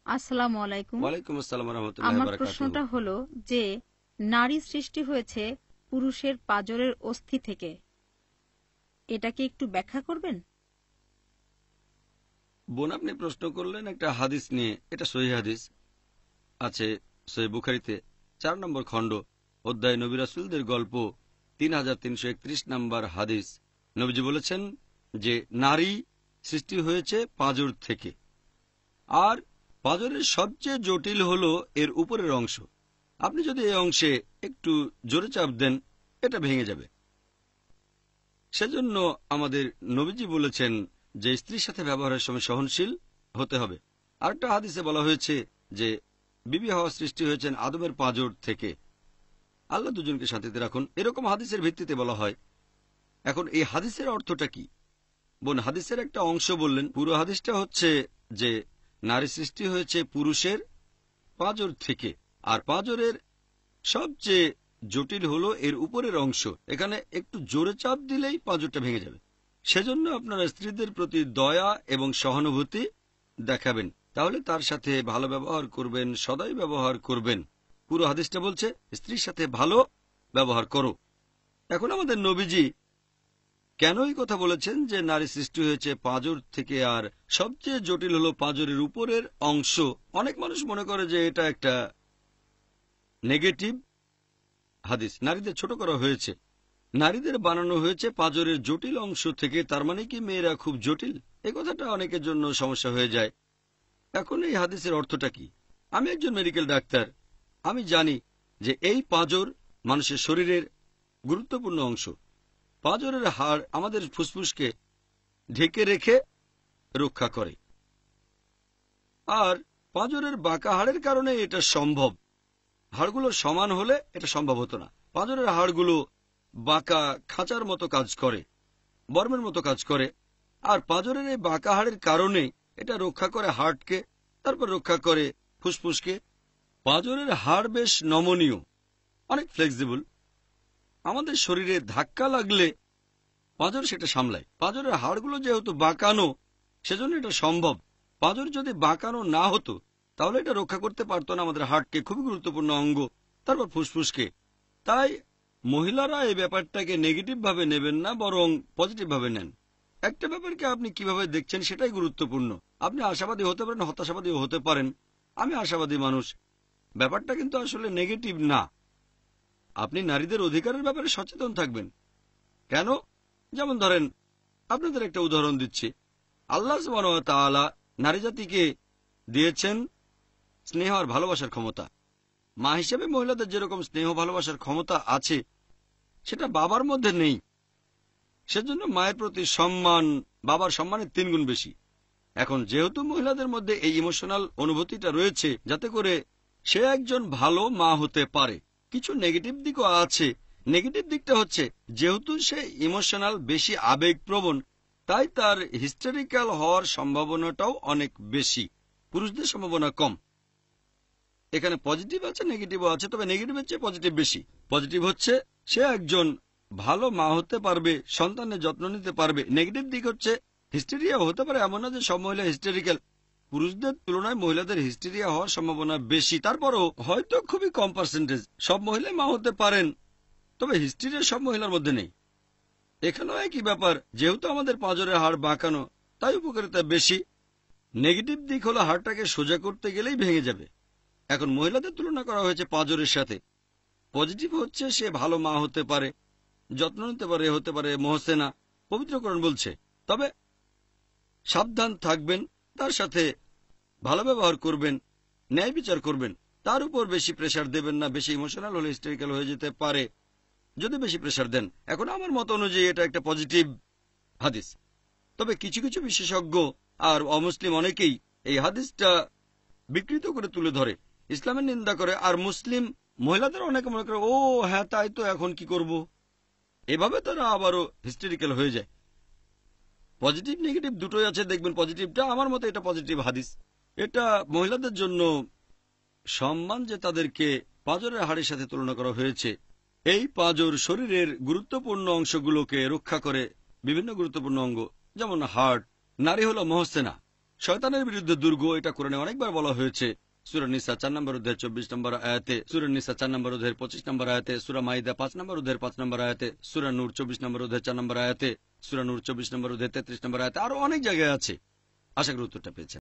আসসালামু আলাইকুম। ওয়ালাইকুম আসসালাম ওয়া রাহমাতুল্লাহি ওয়া আমার বারাকাতুহু। প্রশ্নটা হলো যে নারী সৃষ্টি হয়েছে পুরুষের পাঁজরের অস্থি থেকে, এটাকে একটু ব্যাখ্যা করবেন? বোন, আপনি প্রশ্ন করলেন একটা হাদিস নিয়ে। এটা সহিহ হাদিস, আছে সহিহ বুখারীতে ৪ নম্বর খণ্ড, অধ্যায় নবী রাসূলদের গল্প, ৩৩৩১ নম্বর হাদিস। নবীজি বলেছেন যে নারী সৃষ্টি হয়েছে পাঁজর থেকে, আর পাঁজরের সবচেয়ে জটিল হলো এর উপরের অংশ। আপনি যদি এই অংশে একটু জোরে চাপ দেন, এটা ভেঙে যাবে। সেজন্য আমাদের নবীজি বলেছেন যে স্ত্রীর সাথে ব্যবহারের সময় সহনশীল হতে হবে। আরেকটা হাদিসে বলা হয়েছে যে বিবি হাওয়া সৃষ্টি হয়েছেন আদমের পাঁজর থেকে। আল্লাহ দুজনকে শান্তিতে রাখুন, এরকম হাদিসের ভিত্তিতে বলা হয়। এখন এই হাদিসের অর্থটা কি? বোন, হাদিসের একটা অংশ বললেন, পুরো হাদিসটা হচ্ছে যে নারী সৃষ্টি হয়েছে পুরুষের পাঁজর থেকে, আর পাঁজরের সবচেয়ে জটিল হলো এর উপরের অংশ। এখানে একটু জোরে চাপ দিলেই পাঁজরটা ভেঙে যাবে। সেজন্য আপনারা স্ত্রীদের প্রতি দয়া এবং সহানুভূতি দেখাবেন, তাহলে তার সাথে ভালো ব্যবহার করবেন, সদাই ব্যবহার করবেন। পুরো হাদিসটা বলছে স্ত্রীর সাথে ভালো ব্যবহার করো। এখন আমাদের নবীজি কেন এই কথা বলেছেন যে নারী সৃষ্টি হয়েছে পাঁজর থেকে, আর সবচেয়ে জটিল হলো পাঁজরের উপরের অংশ? অনেক মানুষ মনে করে যে এটা একটা নেগেটিভ হাদিস, নারীদের ছোট করা হয়েছে, নারীদের বানানো হয়েছে পাঁজরের জটিল অংশ থেকে, তার মানে কি মেয়েরা খুব জটিল? এই কথাটা অনেকের জন্য সমস্যা হয়ে যায়। এখন এই হাদিসের অর্থটা কি? আমি একজন মেডিকেল ডাক্তার, আমি জানি যে এই পাঁজর মানুষের শরীরের গুরুত্বপূর্ণ অংশ। পাঁজরের হাড় আমাদের ফুসফুসকে ঢেকে রেখে রক্ষা করে, আর পাঁজরের বাঁকা হাড়ের কারণে এটা সম্ভব। হাড়গুলো সমান হলে এটা সম্ভব হতো না। পাঁজরের হাড়গুলো বাঁকা খাঁচার মতো কাজ করে, বর্মের মতো কাজ করে, আর পাঁজরের এই বাঁকা হাড়ের কারণে এটা রক্ষা করে হার্টকে, তারপর রক্ষা করে ফুসফুসকে। পাঁজরের হাড় বেশ নমনীয়, অনেক ফ্লেক্সিবল। আমাদের শরীরে ধাক্কা লাগলে পাঁজর সেটা সামলায়। পাঁজরের হাড়গুলো যেহেতু বাঁকানো, সেজন্য এটা সম্ভব। পাঁজর যদি বাঁকানো না হতো তাহলে এটা রক্ষা করতে পারতো না আমাদের হার্টকে, খুবই গুরুত্বপূর্ণ অঙ্গ, তারপর ফুসফুসকে। তাই মহিলারা এই ব্যাপারটাকে নেগেটিভ ভাবে নেবেন না, বরং পজিটিভ ভাবে নেন। একটা ব্যাপারকে আপনি কিভাবে দেখছেন সেটাই গুরুত্বপূর্ণ। আপনি আশাবাদী হতে পারেন, হতাশাবাদীও হতে পারেন। আমি আশাবাদী মানুষ। ব্যাপারটা কিন্তু আসলে নেগেটিভ না। আপনি নারীদের অধিকারের ব্যাপারে সচেতন থাকবেন। কেন? যেমন ধরেন, আপনাদের একটা উদাহরণ দিচ্ছি। আল্লাহ সুবহানাহু ওয়া তাআলা নারী জাতিকে দিয়েছেন স্নেহ আর ভালোবাসার ক্ষমতা। মা হিসেবে মহিলাদের যেরকম স্নেহ ভালোবাসার ক্ষমতা আছে, সেটা বাবার মধ্যে নেই। সেজন্য মায়ের প্রতি সম্মান বাবার সম্মানের ৩ গুণ বেশি। এখন যেহেতু মহিলাদের মধ্যে এই ইমোশনাল অনুভূতিটা রয়েছে, যাতে করে সে একজন ভালো মা হতে পারে। কিছু নেগেটিভ দিকও আছে। নেগেটিভ দিকটা হচ্ছে যেহেতু সে ইমোশনাল, বেশি আবেগপ্রবণ, তাই তার হিস্টেরিক্যাল হওয়ার সম্ভাবনাটাও অনেক বেশি, পুরুষদের সম্ভাবনা কম। এখানে পজিটিভ আছে, নেগেটিভও আছে, তবে নেগেটিভের চেয়ে পজিটিভ বেশি। পজিটিভ হচ্ছে সে একজন ভালো মা হতে পারবে, সন্তানের যত্ন নিতে পারবে। নেগেটিভ দিক হচ্ছে হিস্টেরিয়া হতে পারে, এমন না যে সব মহিলা হিস্টেরিক্যাল। পুরুষদের তুলনায় মহিলাদের হিস্টেরিয়া হওয়ার সম্ভাবনা বেশি, তারপরও হয়তো খুবই কম পার্সেন্টেজ। সব মহিলাই মা হতে পারেন, তবে হিস্টেরিয়া সব মহিলার মধ্যে নেই। এখানেও একই ব্যাপার, যেহেতু আমাদের পাঁজরের হাড় বাঁকানো, তাই উপকারিতা বেশি। নেগেটিভ দিক হলো হাড়টাকে সোজা করতে গেলেই ভেঙে যাবে। এখন মহিলাদের তুলনা করা হয়েছে পাঁজরের সাথে। পজিটিভ হচ্ছে সে ভালো মা হতে পারে, যত্ন নিতে পারে, হতে পারে মহসেনা, পবিত্রকরণ বলছে। তবে সাবধান থাকবেন, তার সাথে ভালো ব্যবহার করবেন, ন্যায় বিচার করবেন, তার উপর বেশি প্রেসার দেবেন না। বেশি ইমোশনাল হলে হিস্টেরিক্যাল হয়ে যেতে পারে যদি বেশি প্রেসার দেন। এখন আমার মত অনুযায়ী এটা একটা পজিটিভ হাদিস। তবে কিছু কিছু বিশেষজ্ঞ আর অমুসলিম অনেকেই এই হাদিসটা বিকৃত করে তুলে ধরে, ইসলামের নিন্দা করে, আর মুসলিম মহিলাদের অনেকে মনে করে, ও হ্যাঁ তাই তো, এখন কি করব। এভাবে তারা আবারও হিস্টেরিক্যাল হয়ে যায়। পজিটিভ নেগেটিভ দুটোই আছে। দেখবেন পজিটিভটা, আমার মতে এটা পজিটিভ হাদিস। এটা মহিলাদের জন্য সম্মান যে তাদেরকে পাঁজরের হাড়ের সাথে তুলনা করা হয়েছে। এই পাঁজর শরীরের গুরুত্বপূর্ণ অংশগুলোকে রক্ষা করে, বিভিন্ন গুরুত্বপূর্ণ অঙ্গ, যেমন হার্ট। নারী হলো মহসেনা, শয়তানের বিরুদ্ধে দুর্গ, এটা কোরআনে অনেকবার বলা হয়েছে। সূরা নিসা 4 নম্বর অধ্যায়ের 24 নম্বর আয়াতে, সূরা নিসা 4 নম্বর অধ্যায়ের 25 নম্বর আয়াতে, সূরা মাইদা 5 নম্বর অধ্যায়ের 5 নম্বর আয়াতে, সূরা নূর 24 নম্বর অধ্যায়ের 4 নম্বর আয়াতে, সূরা নূর 24 নম্বর অধ্যায়ের 33 নম্বর আয়াতে, আরো অনেক জায়গায় আছে। আশা করি উত্তরটা পেয়েছেন।